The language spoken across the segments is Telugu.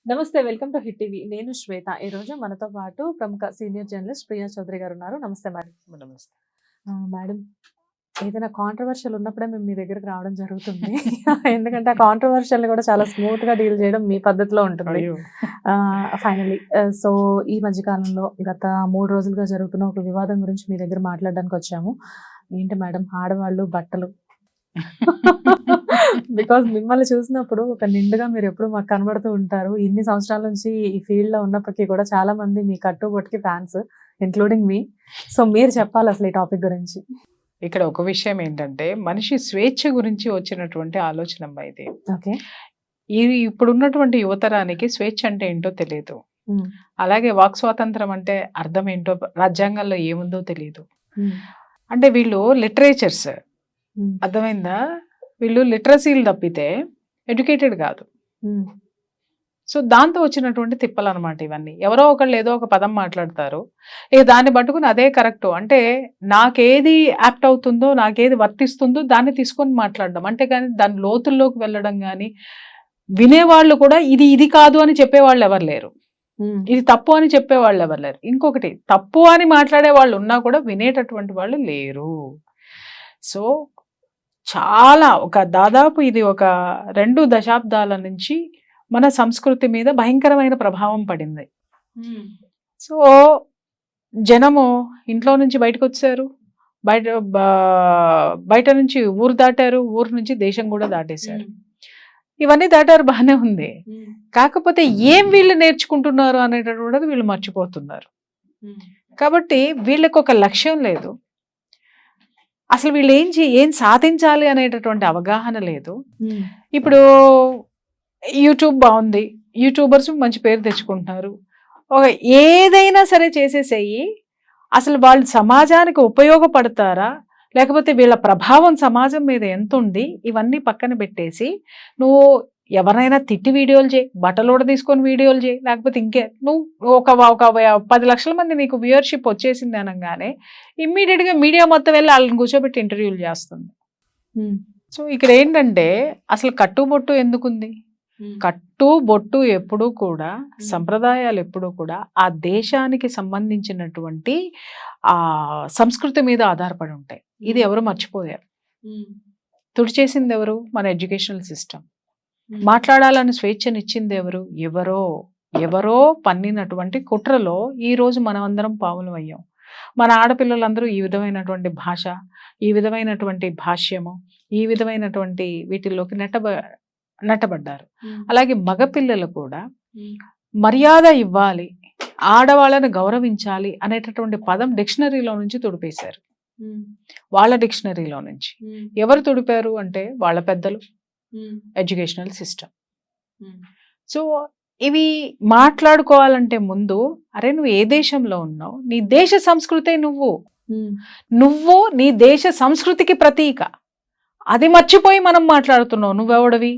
నమస్తే. Welcome to hit TV. నేను శ్వేత. ఈరోజు మనతో పాటు ప్రముఖ సీనియర్ జర్నలిస్ట్ ప్రియా చౌదరి గారు ఉన్నారు. నమస్తే మేడం. నమస్తే. మేడం, ఏదైనా కాంట్రోవర్షియల్ ఉన్నప్పుడే మేము మీ దగ్గరికి రావడం జరుగుతుంది. ఎందుకంటే ఆ కాంట్రోవర్షియల్‌ని కూడా చాలా స్మూత్‌గా డీల్ చేయడం మీ పద్ధతిలో ఉంటుంది. అయ్యో! ఫైనల్లీ సో, ఈ మధ్య కాలంలో గత 3 రోజులుగా జరుగుతున్న ఒక వివాదం గురించి మీ దగ్గర మాట్లాడడానికి వచ్చాము. ఏంటి మేడం, ఆడవాళ్ళు బట్టలు బికాజ్ మిమ్మల్ని చూసినప్పుడు ఒక నిండుగా మీరు ఎప్పుడు మాకు కనబడుతూ ఉంటారు. ఇన్ని సంవత్సరాల నుంచి ఈ ఫీల్డ్‌లో ఉన్నప్పటికీ కూడా చాలా మంది మీ కట్టుబొట్టుకి ఫ్యాన్స్, ఇంక్లూడింగ్ మీ. సో, మీరు చెప్పాలి అసలు ఈ టాపిక్ గురించి. ఇక్కడ ఒక విషయం ఏంటంటే, మనిషి స్వేచ్ఛ గురించి వచ్చినటువంటి ఆలోచనమ్మ ఇది. ఓకే. ఇప్పుడున్నటువంటి యువతరానికి స్వేచ్ఛ అంటే ఏంటో తెలియదు. అలాగే వాక్ స్వాతంత్రం అంటే అర్థం ఏంటో రాజ్యాంగంలో ఏముందో తెలియదు. అంటే వీళ్ళు లిటరేచర్స్, అర్థమైందా? వీళ్ళు లిటరసీలు తప్పితే ఎడ్యుకేటెడ్ కాదు. సో దాంతో వచ్చినటువంటి తిప్పలు అనమాట ఇవన్నీ. ఎవరో ఒకళ్ళు ఏదో ఒక పదం మాట్లాడతారు, ఇక దాన్ని పట్టుకుని అదే కరెక్ట్, అంటే నాకేది యాప్ట్ అవుతుందో, నాకేది వర్తిస్తుందో దాన్ని తీసుకొని మాట్లాడడం, అంటే కానీ దాని లోతుల్లోకి వెళ్ళడం కానీ, వినేవాళ్ళు కూడా ఇది కాదు అని చెప్పేవాళ్ళు ఎవరు లేరు, ఇది తప్పు అని చెప్పేవాళ్ళు ఎవరు లేరు. ఇంకొకటి, తప్పు అని మాట్లాడే వాళ్ళు ఉన్నా కూడా వినేటటువంటి వాళ్ళు లేరు. సో చాలా దాదాపు ఇది ఒక 2 దశాబ్దాల నుంచి మన సంస్కృతి మీద భయంకరమైన ప్రభావం పడింది. సో జనము ఇంట్లో నుంచి బయటకు వచ్చారు, బయట నుంచి ఊరు దాటారు, ఊరు నుంచి దేశం కూడా దాటేశారు. ఇవన్నీ దాటారు, బాగానే ఉంది. కాకపోతే ఏం వీళ్ళు నేర్చుకుంటున్నారు అనేటటువంటిది వీళ్ళు మర్చిపోతున్నారు. కాబట్టి వీళ్ళకి ఒక లక్ష్యం లేదు, అసలు వీళ్ళు ఏం సాధించాలి అనేటటువంటి అవగాహన లేదు. ఇప్పుడు యూట్యూబ్ బాగుంది, యూట్యూబర్స్ మంచి పేరు తెచ్చుకుంటున్నారు, ఏదైనా సరే చేసేసేయి, అసలు వాళ్ళు సమాజానికి ఉపయోగపడతారా, లేకపోతే వీళ్ళ ప్రభావం సమాజం మీద ఎంత ఉంది, ఇవన్నీ పక్కన పెట్టేసి నువ్వు ఎవరైనా తిట్టి వీడియోలు చేయి, బట్టలోడ తీసుకొని వీడియోలు చేయి, లేకపోతే ఇంకే నువ్వు ఒక 10 లక్షల మంది నీకు వ్యూయర్షిప్ వచ్చేసింది అనగానే ఇమ్మీడియట్గా మీడియా మొత్తం వెళ్ళి వాళ్ళని కూర్చోబెట్టి ఇంటర్వ్యూలు చేస్తుంది. సో ఇక్కడ ఏంటంటే అసలు కట్టుబొట్టు ఎందుకుంది? కట్టుబొట్టు ఎప్పుడూ కూడా, సంప్రదాయాలు ఎప్పుడూ కూడా ఆ దేశానికి సంబంధించినటువంటి ఆ సంస్కృతి మీద ఆధారపడి ఉంటాయి. ఇది ఎవరు మర్చిపోయారు. తుడిచేసింది ఎవరు? మన ఎడ్యుకేషనల్ సిస్టమ్. మాట్లాడాలని స్వేచ్ఛనిచ్చింది ఎవరు? ఎవరో పన్నినటువంటి కుట్రలో ఈ రోజు మనం అందరం పావులం అయ్యాం. మన ఆడపిల్లలందరూ ఈ విధమైనటువంటి భాష, ఈ విధమైనటువంటి భాష్యము, ఈ విధమైనటువంటి వీటిల్లోకి నెట్టబడ్డారు. అలాగే మగపిల్లలు కూడా మర్యాద ఇవ్వాలి, ఆడవాళ్ళని గౌరవించాలి అనేటటువంటి పదం డిక్షనరీలో నుంచి తుడిపేశారు. వాళ్ళ డిక్షనరీలో నుంచి ఎవరు తుడిపారు అంటే వాళ్ళ పెద్దలు, ఎడ్యుకేషనల్ సిస్టమ్. సో ఇవి మాట్లాడుకోవాలంటే ముందు, అరే నువ్వు ఏ దేశంలో ఉన్నావు, నీ దేశ సంస్కృతే నువ్వు నీ దేశ సంస్కృతికి ప్రతీక, అది మర్చిపోయి మనం మాట్లాడుతున్నావు. నువ్వెవడవి?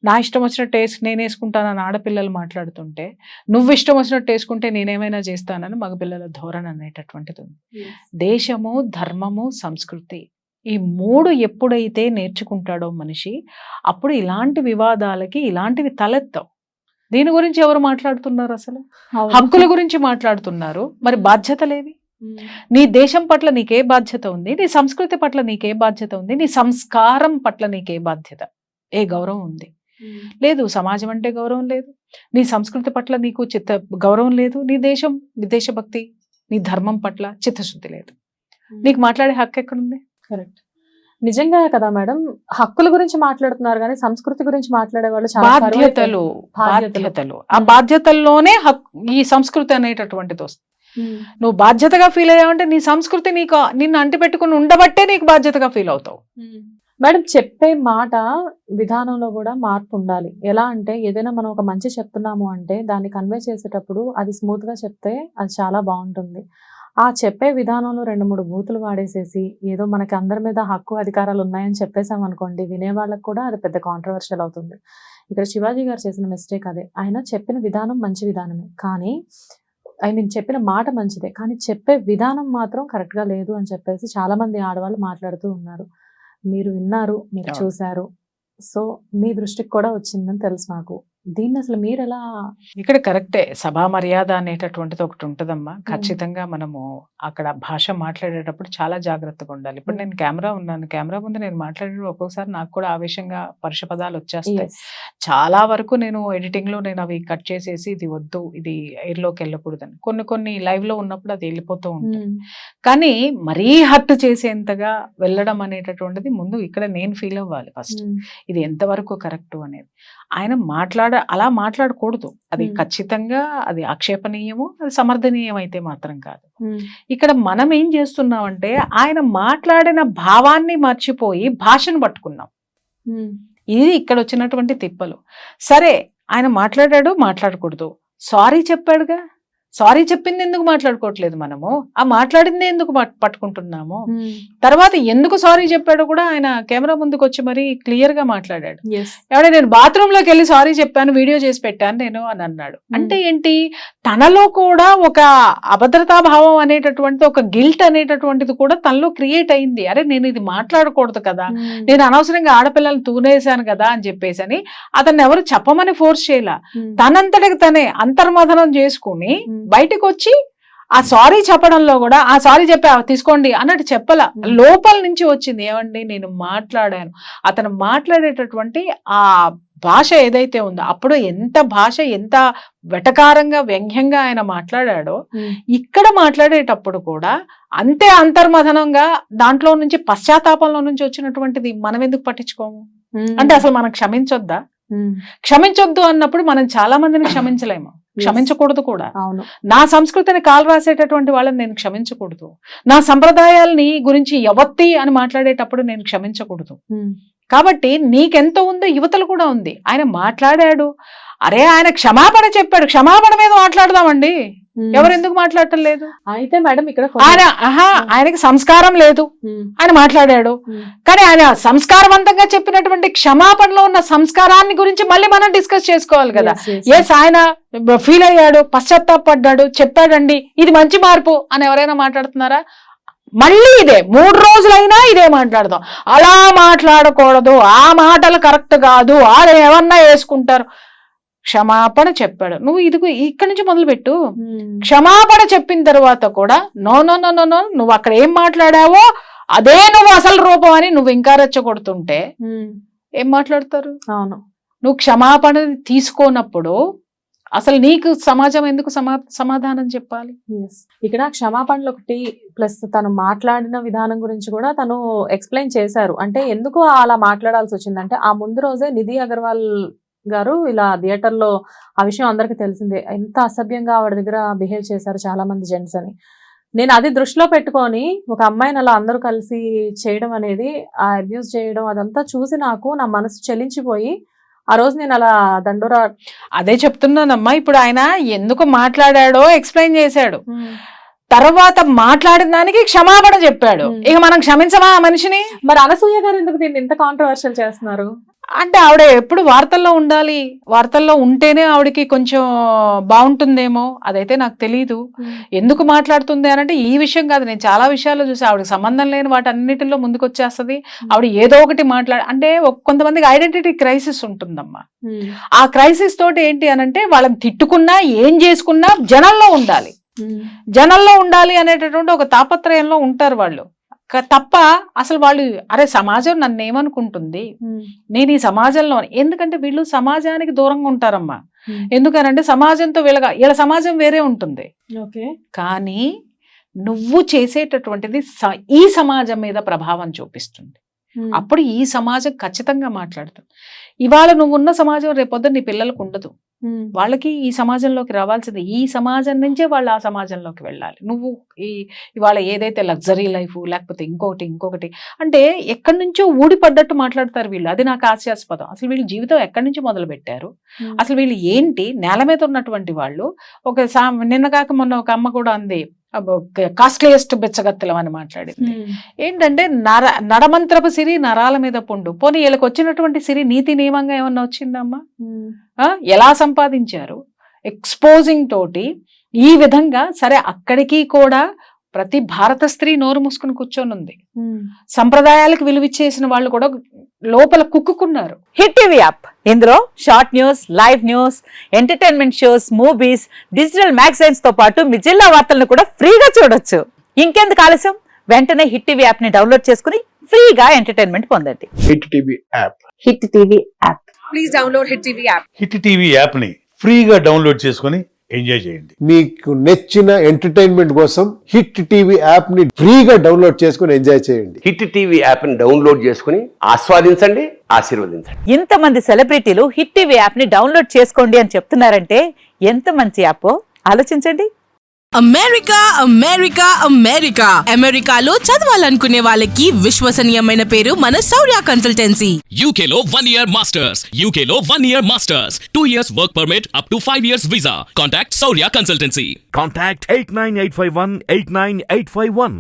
నా ఇష్టం వచ్చినట్టు నేను వేసుకుంటానని ఆడపిల్లలు మాట్లాడుతుంటే, నువ్వు ఇష్టం వచ్చినట్టు వేసుకుంటే నేనేమైనా చేస్తానని మగపిల్లల ధోరణి అనేటటువంటిది ఉంది. దేశము, ధర్మము, సంస్కృతి, ఈ 3 ఎప్పుడైతే నేర్చుకుంటాడో మనిషి, అప్పుడు ఇలాంటి వివాదాలకి ఇలాంటివి తలెత్తవు. దీని గురించి ఎవరు మాట్లాడుతున్నారు? అసలు హక్కుల గురించి మాట్లాడుతున్నారు. మరి బాధ్యతలేవి? నీ దేశం పట్ల నీకే బాధ్యత ఉంది, నీ సంస్కృతి పట్ల నీకే బాధ్యత ఉంది, నీ సంస్కారం పట్ల నీకే బాధ్యత, ఏ గౌరవం ఉంది? లేదు. సమాజం అంటే గౌరవం లేదు, నీ సంస్కృతి పట్ల నీకు గౌరవం లేదు, నీ దేశభక్తి, నీ ధర్మం పట్ల చిత్తశుద్ధి లేదు, నీకు మాట్లాడే హక్కు ఎక్కడుంది? కరెక్ట్. నిజంగా కదా మేడం, హక్కుల గురించి మాట్లాడుతున్నారు కానీ సంస్కృతి గురించి మాట్లాడే వాళ్ళు బాధ్యతలు. ఆ బాధ్యతల్లోనే ఈ సంస్కృతి అనేటటువంటిది వస్తుంది. నువ్వు బాధ్యతగా ఫీల్ అయ్యావంటే నీ సంస్కృతి నిన్ను అంటిపెట్టుకుని ఉండబట్టే నీకు బాధ్యతగా ఫీల్ అవుతావు. మేడం, చెప్పే మాట విధానంలో కూడా మార్పు ఉండాలి. ఎలా అంటే ఏదైనా మనం ఒక మంచి చెప్తున్నాము అంటే దాన్ని కన్వే చేసేటప్పుడు అది స్మూత్ గా చెప్తే అది చాలా బాగుంటుంది. ఆ చెప్పే విధానంలో 2-3 బూతులు వాడేసేసి ఏదో మనకి అందరి మీద హక్కు అధికారాలు ఉన్నాయని చెప్పేసాం అనుకోండి, వినేవాళ్ళకి కూడా అది పెద్ద కాంట్రవర్షియల్ అవుతుంది. ఇక్కడ శివాజీ గారు చేసిన మిస్టేక్ అదే. ఆయన చెప్పిన విధానం మంచి విధానమే, కానీ చెప్పిన మాట మంచిదే, కానీ చెప్పే విధానం మాత్రం కరెక్ట్ గా లేదు అని చెప్పేసి చాలా మంది ఆడవాళ్ళు మాట్లాడుతూ ఉన్నారు. మీరు విన్నారు, మీరు చూశారు, సో మీ దృష్టికి కూడా వచ్చిందని తెలుసు నాకు. దీన్ని అసలు మీరు ఎలా? ఇక్కడ కరెక్టే, సభా మర్యాద అనేటటువంటిది ఒకటి ఉంటుందమ్మా. ఖచ్చితంగా మనము అక్కడ భాష మాట్లాడేటప్పుడు చాలా జాగ్రత్తగా ఉండాలి. ఇప్పుడు నేను కెమెరా ఉన్నాను, కెమెరా ముందు నేను మాట్లాడేటప్పుడు ఒక్కొక్కసారి నాకు కూడా ఆవేశంగా పరుష పదాలు వచ్చేస్తాయి. చాలా వరకు నేను ఎడిటింగ్ లో నేను అవి కట్ చేసేసి ఇది వద్దు, ఇది ఎయిర్లోకి వెళ్ళకూడదని కొన్ని లైవ్ లో ఉన్నప్పుడు అది వెళ్ళిపోతూ ఉంటుంది. కానీ మరీ హర్ట్ చేసేంతగా వెళ్ళడం అనేటటువంటిది ముందు ఇక్కడ నేను ఫీల్ అవ్వాలి ఫస్ట్, ఇది ఎంతవరకు కరెక్ట్ అనేది. ఆయన అలా మాట్లాడకూడదు, అది ఖచ్చితంగా అది ఆక్షేపణీయము, అది సమర్థనీయం అయితే మాత్రం కాదు. ఇక్కడ మనం ఏం చేస్తున్నామంటే ఆయన మాట్లాడిన భావాన్ని మర్చిపోయి భాషను పట్టుకున్నాం. ఇది ఇక్కడ వచ్చినటువంటి తిప్పలు. సరే ఆయన మాట్లాడకూడదు, సారీ చెప్పాడుగా, సారీ చెప్పింది ఎందుకు మాట్లాడుకోవట్లేదు మనము, ఆ మాట్లాడింది ఎందుకు పట్టుకుంటున్నాము. తర్వాత ఎందుకు సారీ చెప్పాడో కూడా ఆయన కెమెరా ముందుకు వచ్చి మరి క్లియర్ గా మాట్లాడాడు. ఎవడే నేను బాత్రూమ్ లోకి వెళ్ళి సారీ చెప్పాను, వీడియో చేసి పెట్టాను నేను అని అన్నాడు. అంటే ఏంటి, తనలో కూడా ఒక అభద్రతా భావం అనేటటువంటిది, ఒక గిల్ట్ అనేటటువంటిది కూడా తనలో క్రియేట్ అయింది. అరే నేను ఇది మాట్లాడకూడదు కదా, నేను అనవసరంగా ఆడపిల్లలు తూనేశాను కదా అని చెప్పేసి అని అతన్ని ఎవరు చెప్పమని ఫోర్స్ చేయాల, తనంతటికి తనే అంతర్మథనం చేసుకుని బయటకు వచ్చి ఆ సారీ చెప్పడంలో కూడా ఆ సారీ చెప్పా తీసుకోండి అన్నట్టు చెప్పాల, లోపల నుంచి వచ్చింది. ఏమండి నేను మాట్లాడాను, అతను మాట్లాడేటటువంటి ఆ భాష ఏదైతే ఉందో అప్పుడు ఎంత వెటకారంగా వ్యంగ్యంగా ఆయన మాట్లాడాడో ఇక్కడ మాట్లాడేటప్పుడు కూడా అంతే అంతర్మథనంగా దాంట్లో నుంచి పశ్చాత్తాపంలో నుంచి వచ్చినటువంటిది మనం ఎందుకు పట్టించుకోము? అంటే అసలు మనం క్షమించొద్దా? క్షమించొద్దు అన్నప్పుడు మనం చాలా మందిని క్షమించలేము, క్షమించకూడదు కూడా. నా సంస్కృతిని కాలు రాసేటటువంటి వాళ్ళని నేను క్షమించకూడదు, నా సంప్రదాయాలని గురించి ఎవత్తి అని మాట్లాడేటప్పుడు నేను క్షమించకూడదు. కాబట్టి నీకెంతో ఉందో యువతలు కూడా ఉంది. ఆయన మాట్లాడాడు, అరే ఆయన క్షమాపణ చెప్పాడు, క్షమాపణ మీద మాట్లాడదామండి, ఎవరెందుకు మాట్లాడటం లేదు? అయితే మేడం ఇక్కడ ఆయనకి సంస్కారం లేదు, ఆయన మాట్లాడాడు. కానీ ఆయన సంస్కారవంతంగా చెప్పినటువంటి క్షమాపణలో ఉన్న సంస్కారాన్ని గురించి మళ్ళీ మనం డిస్కస్ చేసుకోవాలి కదా. ఎస్ ఆయన ఫీల్ అయ్యాడు, పశ్చాత్తాపడ్డాడు, చెప్పాడండి ఇది మంచి మార్పు అని ఎవరైనా మాట్లాడుతున్నారా? మళ్ళీ ఇదే 3 రోజులైనా ఇదే మాట్లాడదాం. అలా మాట్లాడకూడదు, ఆ మాటలు కరెక్ట్ కాదు, వాళ్ళు ఏమన్నా వేసుకుంటారు. క్షమాపణ చెప్పాడు, నువ్వు ఇక్కడి నుంచి మొదలుపెట్టు. క్షమాపణ చెప్పిన తర్వాత కూడా నో నువ్వు అక్కడ ఏం మాట్లాడావో అదే నువ్వు అసలు రూపం అని నువ్వు ఇంకా రెచ్చగొడుతుంటే ఏం మాట్లాడతారు? అవును, నువ్వు క్షమాపణ తీసుకోనప్పుడు అసలు నీకు సమాజం ఎందుకు సమాధానం చెప్పాలి? ఇక్కడ క్షమాపణలు ఒకటి, ప్లస్ తను మాట్లాడిన విధానం గురించి కూడా తను ఎక్స్ప్లెయిన్ చేశారు. అంటే ఎందుకు అలా మాట్లాడాల్సి వచ్చిందంటే ఆ ముందు రోజే నిధి అగర్వాల్ గారు ఇలా థియేటర్ లో, ఆ విషయం అందరికి తెలిసిందే, ఎంత అసభ్యంగా ఆవిడ దగ్గర బిహేవ్ చేశారు చాలా మంది జెంట్స్ అని. నేను అది దృష్టిలో పెట్టుకొని ఒక అమ్మాయిని అలా అందరూ కలిసి చేయడం అనేది, ఆ అబ్యూస్ చేయడం అదంతా చూసి నా మనసు చెలించిపోయి ఆ రోజు నేను అలా దండోరా. అదే చెప్తున్నానమ్మా, ఇప్పుడు ఆయన ఎందుకు మాట్లాడాడో ఎక్స్ప్లెయిన్ చేశాడు, తర్వాత మాట్లాడిన దానికి క్షమాపణ చెప్పాడు. ఇక మనం క్షమించమా ఆ మనిషిని? మరి అనసూయ గారు ఎందుకు దీన్ని ఇంత కాంట్రవర్షియల్ చేస్తున్నారు? అంటే ఆవిడ ఎప్పుడు వార్తల్లో ఉండాలి, వార్తల్లో ఉంటేనే ఆవిడకి కొంచెం బాగుంటుందేమో, అదైతే నాకు తెలీదు. ఎందుకు మాట్లాడుతుంది అని అంటే ఈ విషయం కాదు, నేను చాలా విషయాల్లో చూసి ఆవిడకి సంబంధం లేని వాటి అన్నిటిలో ముందుకు వచ్చేస్తుంది. ఆవిడ ఏదో ఒకటి అంటే కొంతమందికి ఐడెంటిటీ క్రైసిస్ ఉంటుందమ్మా. ఆ క్రైసిస్ తోటి ఏంటి అనంటే వాళ్ళని తిట్టుకున్నా ఏం చేసుకున్నా జనంలో ఉండాలి అనేటటువంటి ఒక తాపత్రయంలో ఉంటారు వాళ్ళు. తప్ప అసలు వాళ్ళు అరే సమాజం నన్ను ఏమనుకుంటుంది, నేను ఈ సమాజంలో, ఎందుకంటే వీళ్ళు సమాజానికి దూరంగా ఉంటారమ్మా. ఎందుకనంటే సమాజంతో వీళ్ళ సమాజం వేరే ఉంటుంది, కానీ నువ్వు చేసేటటువంటిది ఈ సమాజం మీద ప్రభావం చూపిస్తుంది. అప్పుడు ఈ సమాజం ఖచ్చితంగా మాట్లాడుతుంది. ఇవాళ నువ్వు ఉన్న సమాజం రేపొద్దు నీ పిల్లలకు ఉండదు, వాళ్ళకి ఈ సమాజంలోకి రావాల్సింది, ఈ సమాజం నుంచే వాళ్ళు ఆ సమాజంలోకి వెళ్ళాలి. నువ్వు ఇవాళ ఏదైతే లగ్జరీ లైఫ్ లేకపోతే ఇంకొకటి అంటే ఎక్కడి నుంచో ఊడిపడ్డట్టు మాట్లాడతారు వీళ్ళు. అది నాకు హాస్యాస్పదం. అసలు వీళ్ళు జీవితం ఎక్కడి నుంచి మొదలు పెట్టారు, అసలు వీళ్ళు ఏంటి, నేల మీద ఉన్నటువంటి వాళ్ళు. నిన్న కాక మొన్న ఒక అమ్మ కూడా అంది, కాస్ట్లీయెస్ట్ బిచ్చగత్తెలం అని మాట్లాడింది. ఏంటంటే నడమంత్రపు సిరి నరాల మీద పుండు. పోనీ వీళ్ళకి వచ్చినటువంటి సిరి నీతి నియమంగా ఏమన్నా వచ్చిందమ్మా? ఎలా సంపాదించారు? ఎక్స్పోజింగ్ తోటి ఈ విధంగా. సరే అక్కడికి కూడా ప్రతి భారత స్త్రీ నోరు మూసుకుని కూర్చొని ఉంది. సంప్రదాయాలకు విలువిచ్చేసిన వాళ్ళు కూడా లోపల కుక్కున్నారు. హిట్ టీవీ యాప్ ఇందులో short news, live news, entertainment shows, movies, digital magazines తో పాటు మీ జిల్లా వార్తలను కూడా ఫ్రీగా చూడొచ్చు. ఇంకెందుకు ఆలస్యం, వెంటనే హిట్ టీవీ యాప్ ని డౌన్లోడ్ చేసుకుని ఫ్రీగా ఎంటర్టైన్మెంట్ పొందండి. Hit TV app. Hit TV app. Please download Hit TV app. Hit TV యాప్ని ఫ్రీగా డౌన్లోడ్ చేసుకొని ఎంజాయ్ చేయండి. మీకు నచ్చిన ఎంటర్టైన్మెంట్ కోసం హిట్ టీవీ యాప్ ని ఫ్రీగా డౌన్లోడ్ చేసుకుని ఎంజాయ్ చేయండి. హిట్ టీవీ యాప్ ని డౌన్లోడ్ చేసుకుని ఆస్వాదించండి, ఆశీర్వదించండి. ఇంతమంది సెలబ్రిటీలు హిట్ టీవీ యాప్ ని డౌన్లోడ్ చేసుకోండి అని చెప్తున్నారంటే ఎంత మంచి యాప్ ఆలోచించండి. అమెరికా అమెరికా అమెరికా అమెరికాలో చదవాలనుకునే వాళ్ళకి విశ్వసనీయమైన పేరు మన శౌర్య కన్సల్టెన్సీ. UK లో 1 year masters. UK లో 1 year masters. 2 years work permit up to 5 years visa. Contact Saurya Consultancy. Contact 89851 89851.